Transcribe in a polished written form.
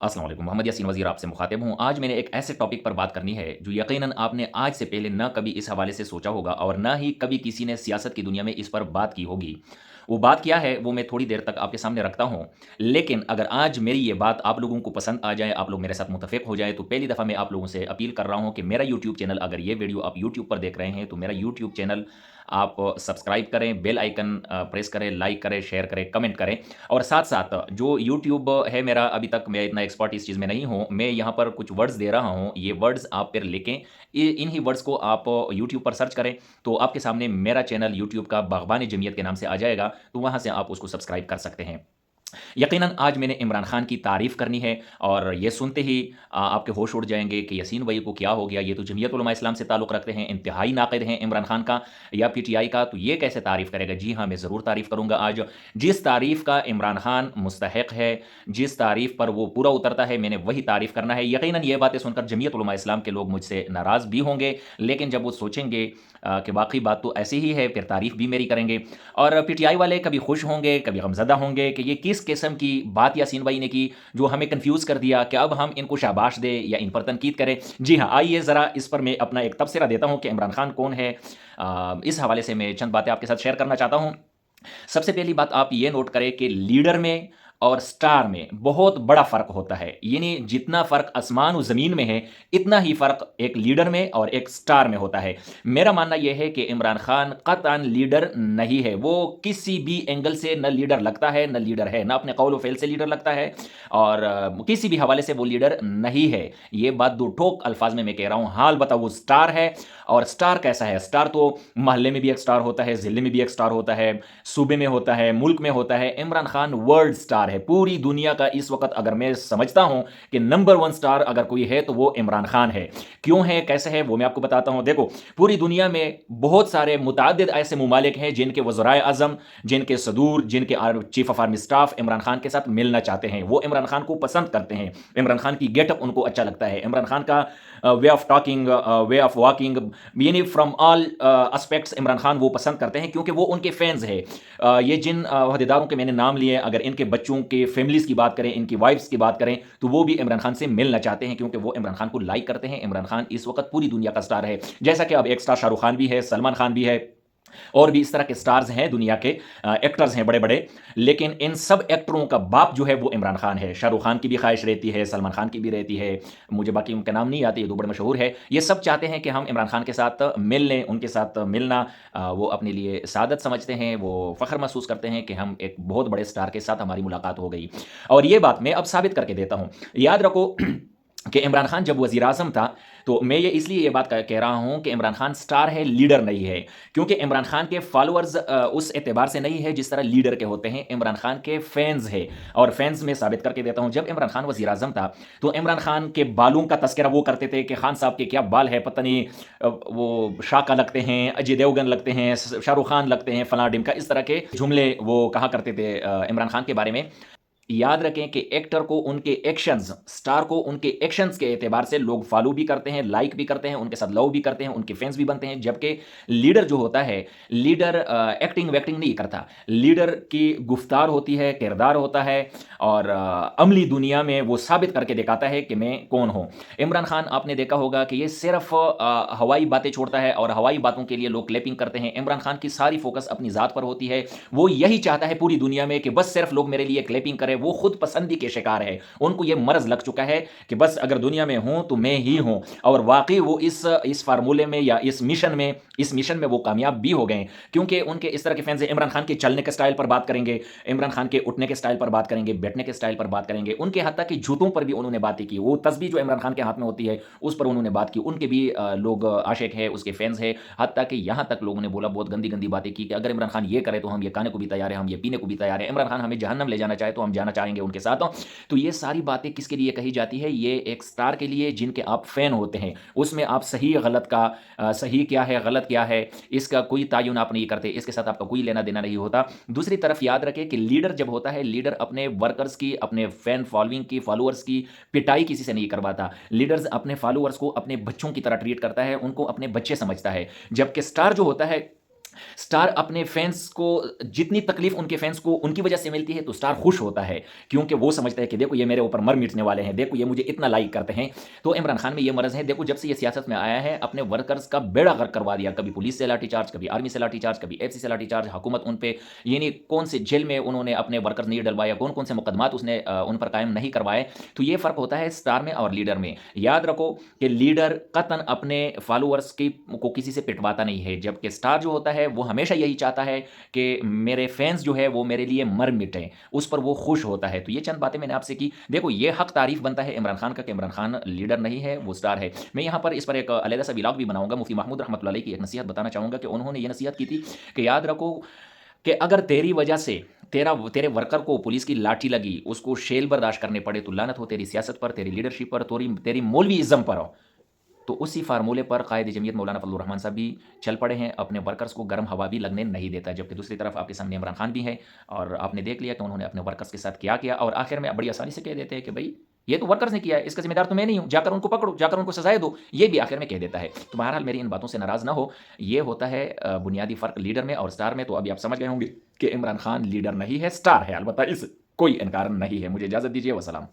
अस्सलाम वालेकुम, मोहम्मद यासीन वज़ीर आपसे मुख़ातिब हूँ। आज मैंने एक ऐसे टॉपिक पर बात करनी है, जो यकीनन आपने आज से पहले ना कभी इस हवाले से सोचा होगा और ना ही कभी किसी ने सियासत की दुनिया में इस पर बात की होगी। वो बात क्या है, वो मैं थोड़ी देर तक आपके सामने रखता हूँ। लेकिन अगर आज मेरी ये बात आप लोगों को पसंद आ जाए, आप लोग मेरे साथ मुत्तफ़िक़ हो जाएँ, तो पहली दफ़ा मैं आप लोगों से अपील कर रहा हूँ कि मेरा यूट्यूब चैनल, अगर ये वीडियो आप यूट्यूब पर देख रहे हैं, तो मेरा यूट्यूब चैनल आप सब्सक्राइब करें, बेल आइकन प्रेस करें, लाइक करें, शेयर करें, कमेंट करें। और साथ-साथ जो यूट्यूब है मेरा, अभी तक मैं इतना एक्सपर्ट इस चीज़ में नहीं हूँ। मैं यहाँ पर कुछ वर्ड्स दे रहा हूँ, ये वर्ड्स आप फिर लिखें। इन्हीं वर्ड्स को आप यूट्यूब पर सर्च करें, तो आपके सामने मेरा चैनल यूट्यूब का बागबान जमीयत के नाम से आ जाएगा, तो वहाँ से आप उसको सब्सक्राइब कर सकते हैं। यकीनन आज मैंने इमरान खान की तारीफ़ करनी है और ये सुनते ही आपके होश उड़ जाएँगे कि यासीन भाई को क्या हो गया? ये तो जमीयत उलमा इस्लाम से ताल्लुक़ रखते हैं, इंतहाई नाक़िद हैं इमरान खान का या पीटीआई का, तो ये कैसे तारीफ़ करेगा? जी हाँ, मैं ज़रूर तारीफ़ करूँगा आज। जिस तारीफ़ का इमरान खान मुस्तहिक़ है, जिस तारीफ़ पर वो पूरा उतरता है, मैंने वही तारीफ़ करना है। यकीनन ये बातें सुनकर जमीयत उलमा इस्लाम के लोग मुझसे नाराज़ भी होंगे, लेकिन जब वो सोचेंगे कि वाक़ई बात तो ऐसी ही है, फिर तारीफ़ भी मेरी करेंगे। और पीटीआई वाले कभी खुश होंगे, कभी गमज़दा होंगे कि ये किस किस्म की बात यासीन भाई ने की, जो हमें कन्फ्यूज़ कर दिया कि अब हम इनको शाबाश दें या इन पर तनकीद करें। जी हाँ, आइए ज़रा इस पर मैं अपना एक तबसरा देता हूँ कि इमरान खान कौन है। इस हवाले से मैं चंद बातें आपके साथ शेयर करना चाहता हूँ। सबसे पहली बात आप ये नोट करें कि लीडर में और स्टार में बहुत बड़ा फ़र्क होता है। यानी जितना फ़र्क आसमान और ज़मीन में है, इतना ही फ़र्क एक लीडर में और एक स्टार में होता है। मेरा मानना ये है कि इमरान खान क़त्अन लीडर नहीं है। वो किसी भी एंगल से न लीडर लगता है, न लीडर है। ना अपने कौल व फ़ेल से लीडर लगता है और किसी भी हवाले से वो लीडर नहीं है। ये बात दो ठोक अल्फ़ाज़ में मैं कह रहा हूँ। हाल बताओ, वो स्टार है। और स्टार कैसा है? स्टार तो मोहल्ले में भी एक स्टार होता है, ज़िले में भी एक स्टार होता है, सूबे में होता है, मुल्क में होता है। इमरान खान वर्ल्ड स्टार है। पूरी दुनिया का इस वक़्त अगर मैं समझता हूँ कि नंबर 1 स्टार अगर कोई है तो वो इमरान खान है। क्यों है, कैसे है, वो मैं आपको बताता हूँ। देखो, पूरी दुनिया में बहुत सारे मुतअद्दिद ऐसे ममालिक हैं जिनके वज़राए आज़म, जिनके सदूर, जिनके chief of army staff Imran Khan के साथ मिलना चाहते हैं। वो इमरान खान को पसंद करते हैं। इमरान खान की गेटअप उनको अच्छा लगता है। इमरान खान का way of talking, way of walking, यानी from all aspects Imran Khan वो पसंद करते हैं क्योंकि वो उनके फैन्स हैं। ये जिन अहदेदारों के मैंने नाम लिए, अगर इनके बच्चों के फैमिलीज़ की बात करें, इनकी वाइफ्स की बात करें, तो वो भी इमरान खान से मिलना चाहते हैं क्योंकि वो इमरान खान को लाइक करते हैं। इमरान खान इस वक़्त पूरी दुनिया का स्टार है। जैसा कि अब एक स्टार शाहरुख खान भी है, सलमान खान भी है और भी इस तरह के स्टार्स हैं दुनिया के, एक्टर्स हैं बड़े-बड़े। लेकिन इन सब एक्टरों का बाप जो है वो इमरान खान है। शाहरुख खान की भी ख़्वाहिश रहती है, सलमान खान की भी रहती है, मुझे बाकी उनके नाम नहीं आते, ये 2 बड़े मशहूर हैं। ये सब चाहते हैं कि हम इमरान खान के साथ मिल लें, उनके साथ मिलना वो अपने लिए सआदत समझते हैं, वो फ़ख्र महसूस करते हैं कि हम एक बहुत बड़े स्टार के साथ हमारी मुलाकात हो गई। और ये बात मैं अब साबित करके देता हूँ। याद रखो कि इमरान खान जब वज़ीर-ए-आज़म था, तो मैं ये इसलिए ये बात कह रहा हूँ कि इमरान खान स्टार है, लीडर नहीं है। क्योंकि इमरान खान के फॉलोअर्स उस एतबार से नहीं है जिस तरह लीडर के होते हैं। इमरान खान के फैन्स हैं और फैन्स मैं साबित करके देता हूँ। जब इमरान खान वज़ीर-ए-आज़म था, तो इमरान खान के बालों का तज़किरा वो करते थे कि खान साहब के क्या बाल है, पता नहीं वो शाका लगते हैं, अजय देवगन लगते हैं, शाहरुख खान लगते हैं, फलाँ-ढिमका, इस तरह के जुमले वो कहा करते थे इमरान खान के बारे में। याद रखें कि एक्टर को उनके एक्शंस, स्टार को उनके एक्शंस के एतबार से लोग फॉलो भी करते हैं, लाइक भी करते हैं, उनके साथ लव भी करते हैं, उनके फैन्स भी बनते हैं। जबकि लीडर जो होता है, लीडर एक्टिंग वैक्टिंग नहीं करता। लीडर की गुफ्तार होती है, किरदार होता है और अमली दुनिया में वो साबित करके दिखाता है कि मैं कौन हूँ। इमरान खान आपने देखा होगा कि ये सिर्फ़ हवाई बातें छोड़ता है और हवाई बातों के लिए लोग क्लैपिंग करते हैं। इमरान खान की सारी फ़ोकस अपनी ज़ात पर होती है। वो यही चाहता है पूरी दुनिया में कि बस सिर्फ़ लोग मेरे लिए क्लैपिंग करें। वो खुद पसंदी के शिकार है। उनको ये मर्ज़ लग चुका है कि बस अगर दुनिया में हूँ तो मैं ही हूँ। और वाक़ई वो इस फ़ॉर्मूले में या इस मिशन में वो कामयाब भी हो गए क्योंकि उनके इस तरह के फैन्स हैं। इमरान खान के चलने के स्टाइल पर बात करेंगे, इमरान खान के उठने के स्टाइल पर बात करेंगे, बैठने के स्टाइल पर बात करेंगे, उनके हत्ता कि जूतों पर भी उन्होंने बातें की। वो तस्बीह जो इमरान खान के हाथ में होती है, उस पर उन्होंने बात की। उनके भी लोग आशिक हैं, उसके फैन्स हैं। हत्ता कि यहाँ तक लोगों ने बोला, बहुत गंदी-गंदी बातें की कि अगर इमरान खान ये करे तो हम ये खाने को भी तैयार हैं, हम ये पीने को भी तैयार हैं। इमरान खान हमें जहन्नम ले जाना चाहे तो हम जाना चाहेंगे उनके साथ। तो ये सारी बातें किसके लिए कही जाती है? ये एक स्टार के लिए जिनके आप फ़ैन होते हैं। उसमें आप सही गलत का सही क्या है, गलत क्या है, इसका कोई तयन आप नहीं करते, इसके साथ आपका कोई लेना-देना नहीं होता। दूसरी तरफ याद रखें कि लीडर जब होता है, लीडर अपने वर्कर्स की, अपने फ़ैन फॉलोइंग की, फॉलोअर्स की पिटाई किसी से नहीं करवाता। लीडर्स अपने फॉलोअर्स को अपने बच्चों की तरह ट्रीट करता है, उनको अपने बच्चे समझता है। जबकि स्टार जो होता है, स्टार अपने फैंस को जितनी तकलीफ उनके फैंस को उनकी वजह से मिलती है तो स्टार खुश होता है, क्योंकि वो समझता है कि देखो ये मेरे ऊपर मर मिटने वाले हैं, देखो ये मुझे इतना लाइक करते हैं। तो इमरान खान में ये मरज़ है, देखो जब से ये सियासत में आया है अपने वर्कर्स का बेड़ा गर्क करवा दिया, कभी पुलिस से लाठीचार्ज, कभी आर्मी से लाठीचार्ज, कभी एफसी से लाठीचार्ज, हुकूमत उन पे यानी कौन से जेल में उन्होंने अपने वर्कर्स नहीं डलवाया, कौन कौन से मुकदमात उसने उन पर कायम नहीं करवाए। तो ये फ़र्क होता है स्टार में और लीडर में। याद रखो कि लीडर कतन अपने फॉलोअर्स की को किसी से पिटवाता नहीं है, जबकि स्टार जो होता है वो हमेशा यही चाहता है कि मेरे फैंस जो है वो मेरे लिए मर मिटें, उस पर वो खुश होता है। तो ये चंद बातें मैंने आपसे की। देखो ये हक तारीफ बनता है इमरान खान का कि इमरान खान लीडर नहीं है, वो स्टार है। मैं यहाँ पर इस पर एक अलहदा सा व्लॉग भी बनाऊंगा। मुफ्ती महमूद रहमतुल्लाह अलैह की एक नसीहत बताना चाहूँगा कि उन्होंने ये नसीहत की थी कि याद रखो कि अगर तेरी वजह से तेरे वर्कर को पुलिस की लाठी लगी, उसको शेल बर्दाश्त करने पड़े, तो लानत हो तेरी सियासत पर, तेरी लीडरशिप पर, तेरी मौलवी इज़्ज़म पर हो। तो उसी फार्मूले पर कायद जमीयत मौलाना फजलुर रहमान साहब भी चल पड़े हैं, अपने वर्कर्स को गर्म हवा भी लगने नहीं देता। जबकि दूसरी तरफ आपके सामने इमरान खान भी है और आपने देख लिया कि उन्होंने अपने वर्कर्स के साथ क्या किया, और आखिर में बड़ी आसानी से कह देते हैं कि भाई ये तो वर्कर्स ने किया है, इसका जिम्मेदार तो मैं नहीं हूँ, जाकर उनको पकड़ो, जाकर उनको सजाएं दो। ये भी आखिर में कह देता है। तो बहरहाल मेरी इन बातों से नाराज़ ना हो, ये होता है बुनियादी फ़र्क लीडर में और स्टार में। तो अभी आप समझ गए होंगे कि इमरान खान लीडर नहीं है, स्टार है। अलबत्ता इस कोई इनकार नहीं है। मुझे इजाज़त दीजिए, वसलाम।